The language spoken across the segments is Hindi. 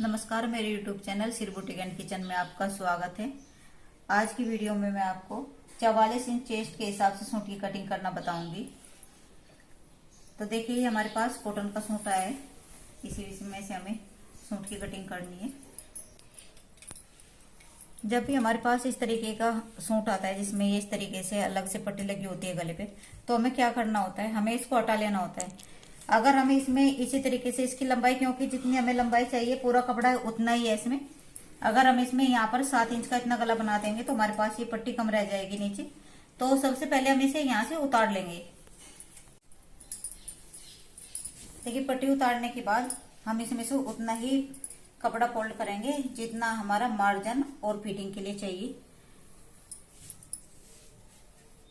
नमस्कार, मेरे YouTube चैनल सिर बुटीक एंड किचन में आपका स्वागत है। आज की वीडियो में मैं आपको 44 इंच चेस्ट के हिसाब से सूट की कटिंग करना बताऊंगी। तो देखिए, ये हमारे पास कॉटन का सूट आया है, इसी में से हमें सूट की कटिंग करनी है। जब भी हमारे पास इस तरीके का सूट आता है जिसमें ये इस तरीके से अलग से पट्टी लगी होती है गले पे, तो हमें क्या करना होता है, हमें इसको हटा लेना होता है। अगर हमें इसमें इसी तरीके से इसकी लंबाई, क्योंकि जितनी हमें लंबाई चाहिए पूरा कपड़ा उतना ही है इसमें, अगर हम इसमें यहाँ पर 7 इंच का इतना गला बना देंगे तो हमारे पास ये पट्टी कम रह जाएगी नीचे। तो सबसे पहले हम इसे यहाँ से उतार लेंगे। देखिए, पट्टी उतारने के बाद हम इसमें से उतना ही कपड़ा फोल्ड करेंगे जितना हमारा मार्जिन और फिटिंग के लिए चाहिए।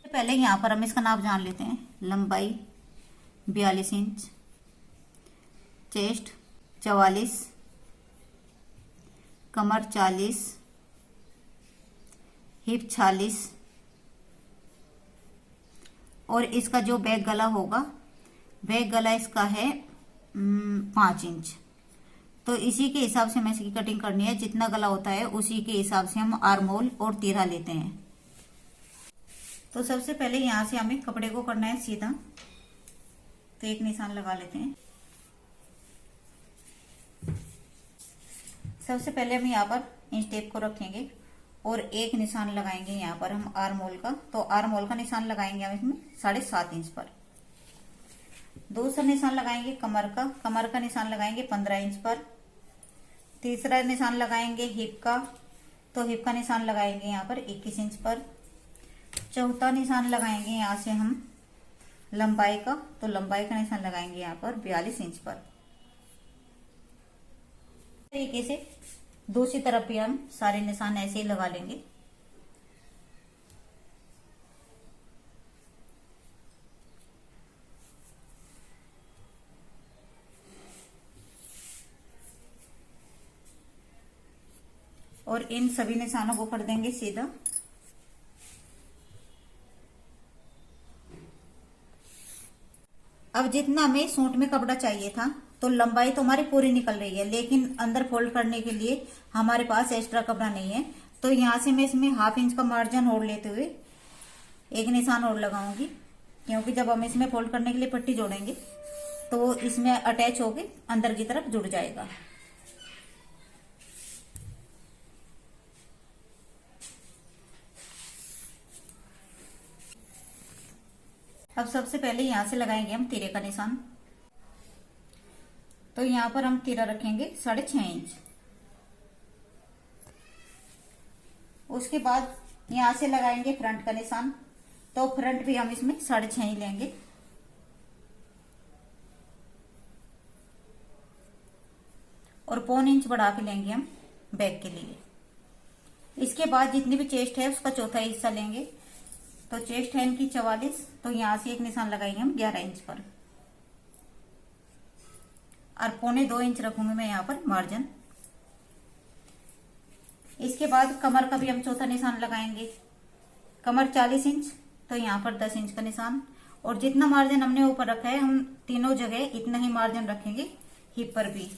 पहले यहाँ पर हम इसका नाप जान लेते हैं। लंबाई 42 इंच, चेस्ट 44, कमर 40, हिप 46 और इसका जो बैक गला होगा, बैक गला इसका है 5 इंच। तो इसी के हिसाब से हमें इसकी कटिंग करनी है। जितना गला होता है उसी के हिसाब से हम आर्म होल और तीरा लेते हैं। तो सबसे पहले यहाँ से हमें कपड़े को करना है सीधा, तो एक निशान लगा लेते हैं। सबसे पहले हम यहाँ पर इंच टेप को रखेंगे और एक निशान लगाएंगे यहाँ पर हम आर्म होल का। तो आर्म होल का निशान लगाएंगे हम इसमें 7.5 इंच पर। दूसरा निशान लगाएंगे कमर का, कमर का निशान लगाएंगे 15 इंच पर। तीसरा निशान लगाएंगे हिप का, तो हिप का निशान लगाएंगे यहाँ पर 21 इंच पर। चौथा निशान लगाएंगे यहाँ से हम लंबाई का, तो लंबाई का निशान लगाएंगे यहाँ पर 42 इंच पर। तरीके से दूसरी तरफ भी हम सारे निशान ऐसे ही लगा लेंगे। और इन सभी निशानों को कर देंगे सीधा। अब जितना हमें सूट में कपड़ा चाहिए था, तो लंबाई तो हमारी पूरी निकल रही है, लेकिन अंदर फोल्ड करने के लिए हमारे पास एक्स्ट्रा कपड़ा नहीं है। तो यहाँ से मैं इसमें 1/2 इंच का मार्जिन और लेते हुए एक निशान और लगाऊंगी, क्योंकि जब हम इसमें फोल्ड करने के लिए पट्टी जोड़ेंगे तो इसमें अटैच होके अंदर की तरफ जुड़ जाएगा। अब सबसे पहले यहां से लगाएंगे हम तीरे का निशान। तो यहां पर हम तीरा रखेंगे 6.5 इंच। उसके बाद यहां से लगाएंगे फ्रंट का निशान, तो फ्रंट भी हम इसमें 6.5 ही लेंगे। और 1.25 इंच बढ़ा के लेंगे हम बैक के लिए। इसके बाद जितनी भी चेस्ट है उसका चौथा हिस्सा लेंगे। तो चेस्ट है इनकी 44, तो यहां से एक निशान लगाएंगे हम 11 इंच पर। और 1.25 इंच रखूंगी मैं यहाँ पर मार्जिन। इसके बाद कमर का भी हम चौथा निशान लगाएंगे। कमर 40 इंच, तो यहाँ पर 10 इंच का निशान। और जितना मार्जिन हमने ऊपर रखा है, हम तीनों जगह इतना ही मार्जिन रखेंगे। हिप पर भी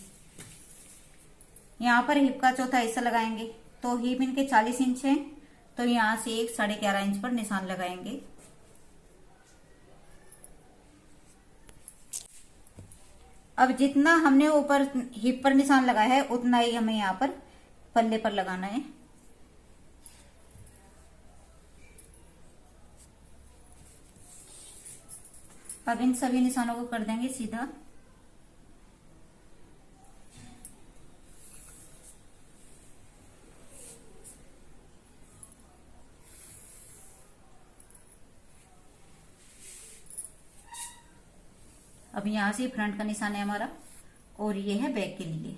यहाँ पर हिप का चौथा हिस्सा लगाएंगे। तो हिप इनके 40 इंच है, तो यहां से एक 11.5 इंच पर निशान लगाएंगे। अब जितना हमने ऊपर हिप पर निशान लगाया है उतना ही हमें यहाँ पर पल्ले पर लगाना है। अब इन सभी निशानों को कर देंगे सीधा। अब यहां से फ्रंट का निशान है हमारा, और ये है बैक के लिए।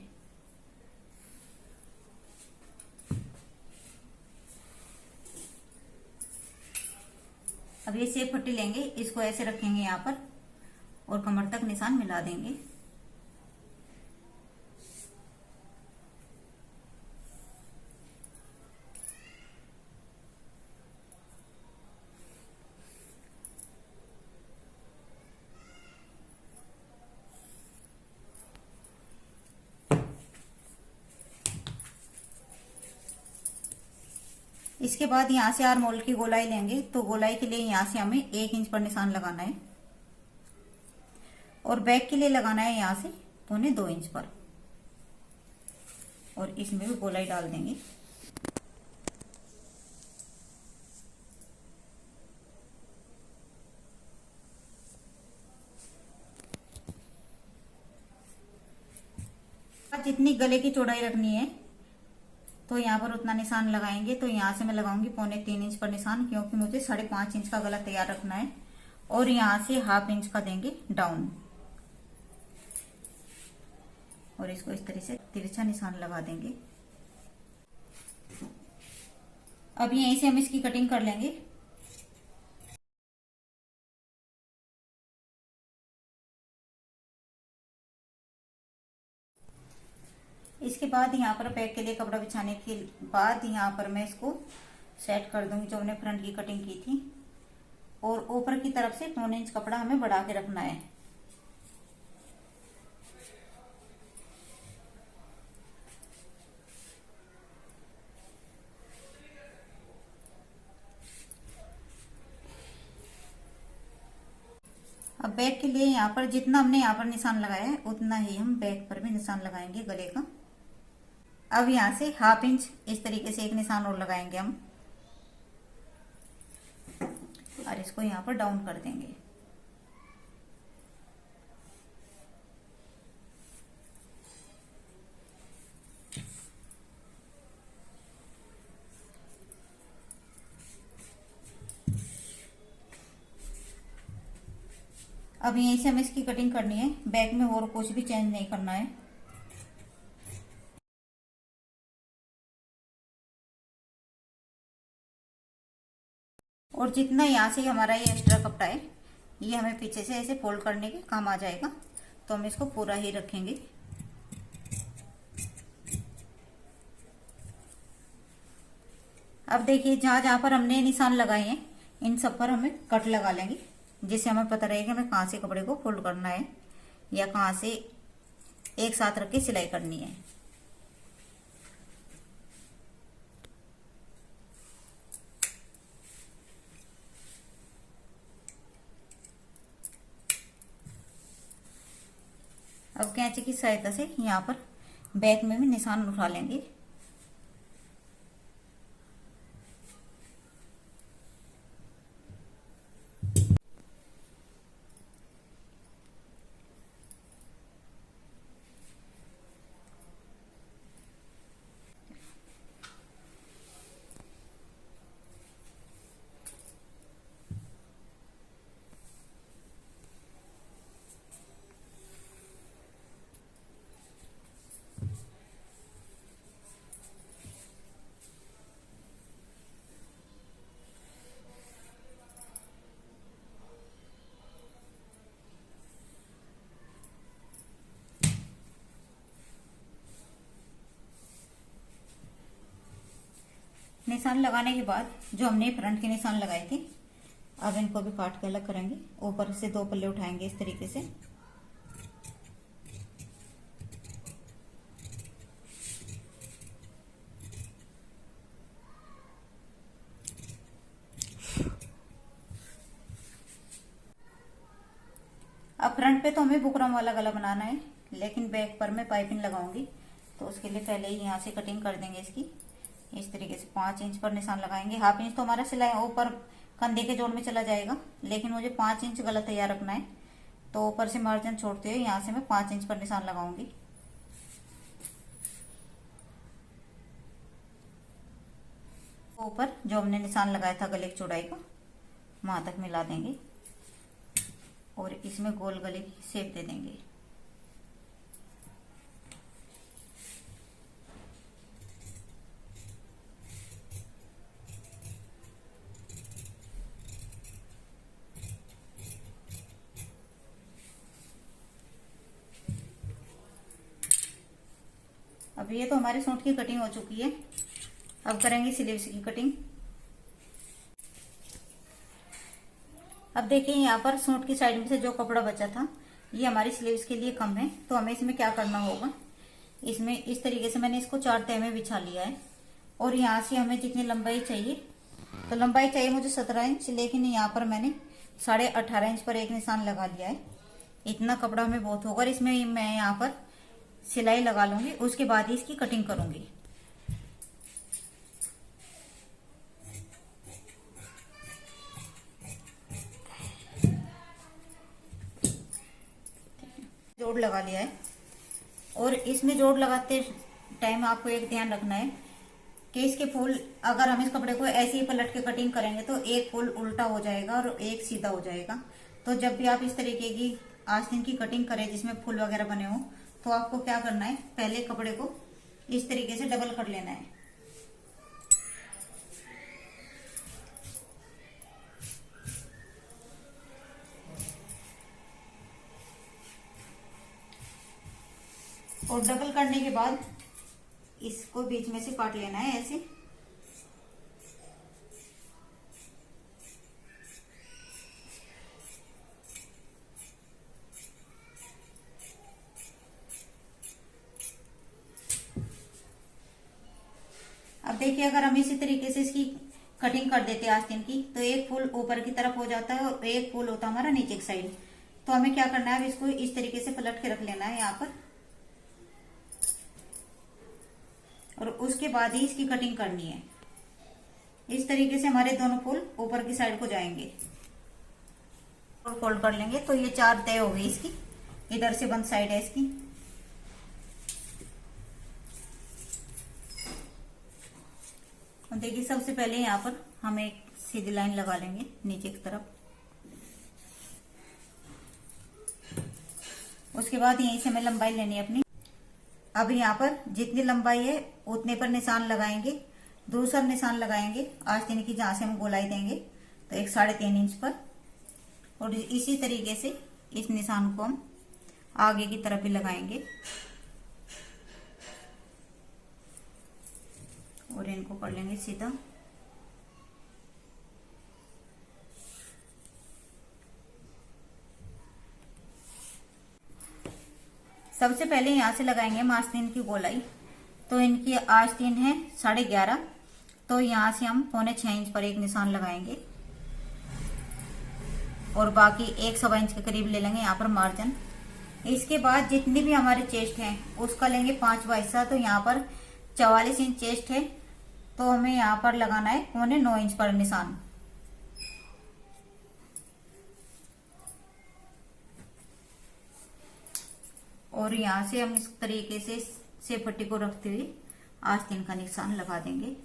अब ये सेफ पट्टी लेंगे, इसको ऐसे रखेंगे यहाँ पर और कमर तक निशान मिला देंगे। इसके बाद यहाँ से आर्म होल की गोलाई लेंगे, तो गोलाई के लिए यहाँ से हमें 1 इंच पर निशान लगाना है और बैक के लिए लगाना है यहाँ से 1.25 इंच पर, और इसमें भी गोलाई डाल देंगे। जितनी गले की चौड़ाई रखनी है तो यहाँ पर उतना निशान लगाएंगे। तो यहाँ से मैं लगाऊंगी 3.25 इंच पर निशान, क्योंकि मुझे 5.5 इंच का गला तैयार रखना है। और यहाँ से 1/2 इंच का देंगे डाउन, और इसको इस तरह से तिरछा निशान लगा देंगे। अब यहीं से हम इसकी कटिंग कर लेंगे। इसके बाद यहाँ पर बैक के लिए कपड़ा बिछाने के बाद यहाँ पर मैं इसको सेट कर दूंगी जो हमने फ्रंट की कटिंग की थी, और ऊपर की तरफ से 1.25 इंच कपड़ा हमें बढ़ा के रखना है। अब बैक के लिए यहाँ पर जितना हमने यहाँ पर निशान लगाया है उतना ही हम बैक पर भी निशान लगाएंगे गले का। अब यहाँ से 1/2 इंच इस तरीके से एक निशान और लगाएंगे हम, और इसको यहाँ पर डाउन कर देंगे। अब यहीं से हमें इसकी कटिंग करनी है, बैक में और कुछ भी चेंज नहीं करना है। और जितना यहाँ से हमारा ये एक्स्ट्रा कपड़ा है ये हमें पीछे से ऐसे फोल्ड करने के काम आ जाएगा, तो हम इसको पूरा ही रखेंगे। अब देखिए जहां जहां पर हमने निशान लगाए हैं इन सब पर हमें कट लगा लेंगे, जिससे हमें पता रहेगा हमें कहाँ से कपड़े को फोल्ड करना है या कहाँ से एक साथ रख के सिलाई करनी है। अब कैंची की सहायता से यहाँ पर बैक में भी निशान उठा लेंगे। निशान लगाने के बाद जो हमने फ्रंट के निशान लगाए थे अब इनको भी काट के अलग करेंगे। ऊपर से 2 पल्ले उठाएंगे इस तरीके से, अब फ्रंट पे तो हमें बुकरम वाला गला बनाना है, लेकिन बैक पर मैं पाइपिंग लगाऊंगी, तो उसके लिए पहले ही यहाँ से कटिंग कर देंगे इसकी। इस तरीके से 5 इंच पर निशान लगाएंगे। 1/2 इंच तो हमारा सिलाई ऊपर कंधे के जोड़ में चला जाएगा, लेकिन मुझे 5 इंच गला तैयार रखना है, तो ऊपर से मार्जिन छोड़ते हुए यहाँ से मैं 5 इंच पर निशान लगाऊंगी। ऊपर जो हमने निशान लगाया था गले की चौड़ाई का वहां तक मिला देंगे और इसमें गोल गले की शेप दे देंगे। अब ये तो हमारे सूट की कटिंग हो चुकी है। अब करेंगे स्लीव्स की कटिंग। अब देखिए यहाँ पर सूट की साइड में से जो कपड़ा बचा था ये हमारी स्लीव्स के लिए कम है, तो हमें इसमें क्या करना होगा, इसमें इस तरीके से मैंने इसको 4 तह में बिछा लिया है और यहाँ से हमें जितनी लंबाई चाहिए, तो लंबाई चाहिए मुझे 17 इंच, लेकिन यहाँ पर मैंने 18.5 इंच पर एक निशान लगा लिया है। इतना कपड़ा हमें बहुत होगा। इसमें मैं यहाँ पर सिलाई लगा लूंगी, उसके बाद ही इसकी कटिंग करूंगी। जोड़ लगा लिया है, और इसमें जोड़ लगाते टाइम आपको एक ध्यान रखना है कि इसके फूल, अगर हम इस कपड़े को ऐसे ही पलट के कटिंग करेंगे तो एक फूल उल्टा हो जाएगा और एक सीधा हो जाएगा। तो जब भी आप इस तरीके की आस्तीन की कटिंग करें जिसमें फूल वगैरह बने हो, तो आपको क्या करना है, पहले कपड़े को इस तरीके से डबल कर लेना है। और डबल करने के बाद इसको बीच में से काट लेना है ऐसे। अब देखिए, अगर हम इसी तरीके से इसकी कटिंग कर देते हैं आस्तीन की, तो एक फूल ऊपर की तरफ हो जाता है और एक फूल होता है हमारा नीचे की साइड। तो हमें क्या करना है, अब इसको इस तरीके से पलट के रख लेना है यहाँ पर, और उसके बाद ही इसकी कटिंग करनी है। इस तरीके से हमारे दोनों फूल ऊपर की साइड को जाएंगे और फोल्ड कर लेंगे। तो ये 4 तय हो गई इसकी, इधर से बंद साइड है इसकी। देखिए, सबसे पहले यहाँ पर हम एक सीधी लाइन लगा लेंगे नीचे की तरफ। उसके बाद यहीं से हमें लंबाई लेनी है अपनी। अब यहाँ पर जितनी लंबाई है उतने पर निशान लगाएंगे, दूसरा निशान लगाएंगे आस्तीन की जहां से हम गोलाई देंगे, तो एक 3.5 इंच पर। और इसी तरीके से इस निशान को हम आगे की तरफ भी लगाएंगे और इनको कर लेंगे सीधा। सबसे पहले यहां से लगाएंगे हम आस्तीन की गोलाई। तो इनकी आस्तीन है 11.5, तो यहां से हम 5.25 इंच पर एक निशान लगाएंगे और बाकी 1 इंच के करीब ले लेंगे यहाँ पर मार्जिन। इसके बाद जितनी भी हमारे चेस्ट है उसका लेंगे 5वां हिस्सा। तो यहाँ पर 44 इंच चेस्ट है, तो हमें यहाँ पर लगाना है 9.25 इंच पर निशान। और यहाँ से हम इस तरीके से पट्टी को रखते हुए आस्तीन का निशान लगा देंगे।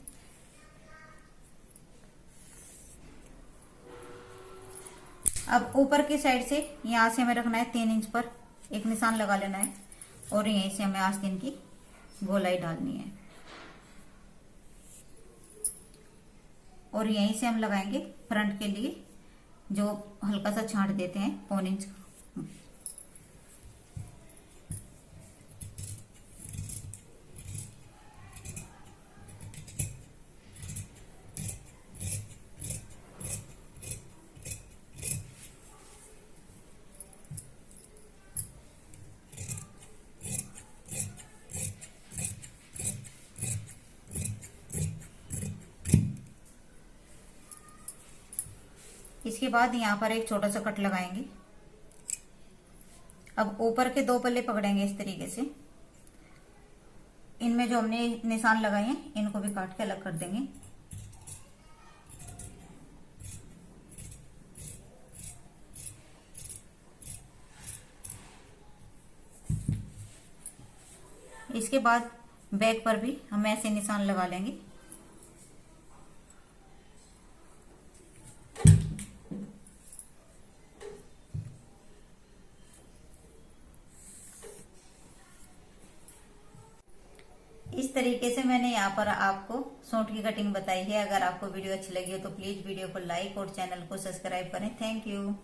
अब ऊपर की साइड से यहाँ से हमें रखना है 3 इंच पर एक निशान लगा लेना है, और यहीं से हमें आस्तीन की गोलाई डालनी है। और यहीं से हम लगाएंगे फ्रंट के लिए, जो हल्का सा छांट देते हैं 1.25 इंच का। इसके बाद यहाँ पर एक छोटा सा कट लगाएंगे। अब ऊपर के 2 पल्ले पकड़ेंगे इस तरीके से। इनमें जो हमने निशान लगाए हैं इनको भी काट के अलग कर देंगे। इसके बाद बैक पर भी हम ऐसे निशान लगा लेंगे। इस तरीके से मैंने यहाँ पर आपको सूट की कटिंग बताई है। अगर आपको वीडियो अच्छी लगी हो तो प्लीज वीडियो को लाइक और चैनल को सब्सक्राइब करें। Thank you.